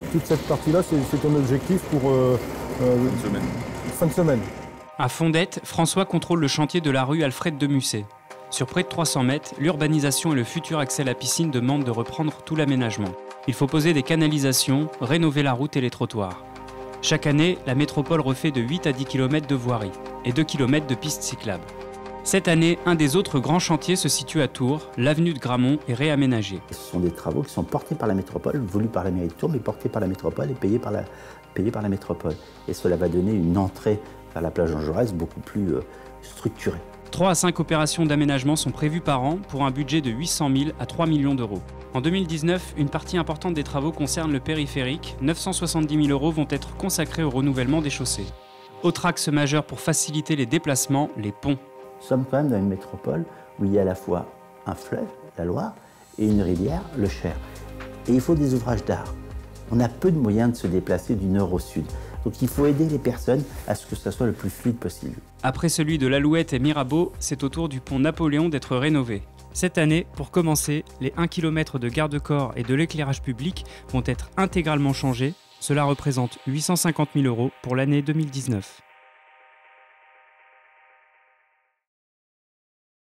Toute cette partie-là, c'est un objectif pour fin de semaine. À Fondette, François contrôle le chantier de la rue Alfred de Musset. Sur près de 300 mètres, l'urbanisation et le futur accès à la piscine demandent de reprendre tout l'aménagement. Il faut poser des canalisations, rénover la route et les trottoirs. Chaque année, la métropole refait de 8 à 10 km de voirie et 2 km de pistes cyclables. Cette année, un des autres grands chantiers se situe à Tours. L'avenue de Gramont est réaménagée. Ce sont des travaux qui sont portés par la métropole, voulus par la mairie de Tours, mais portés par la métropole et payés par la métropole. Et cela va donner une entrée vers la plage Jean Jaurès beaucoup plus structurée. 3 à 5 opérations d'aménagement sont prévues par an pour un budget de 800 000 à 3 millions d'euros. En 2019, une partie importante des travaux concerne le périphérique. 970 000 € vont être consacrés au renouvellement des chaussées. Autre axe majeur pour faciliter les déplacements, les ponts. Nous sommes quand même dans une métropole où il y a à la fois un fleuve, la Loire, et une rivière, le Cher. Et il faut des ouvrages d'art. On a peu de moyens de se déplacer du nord au sud. Donc il faut aider les personnes à ce que ça soit le plus fluide possible. Après celui de l'Alouette et Mirabeau, c'est au tour du pont Napoléon d'être rénové. Cette année, pour commencer, les 1 km de garde-corps et de l'éclairage public vont être intégralement changés. Cela représente 850 000 € pour l'année 2019.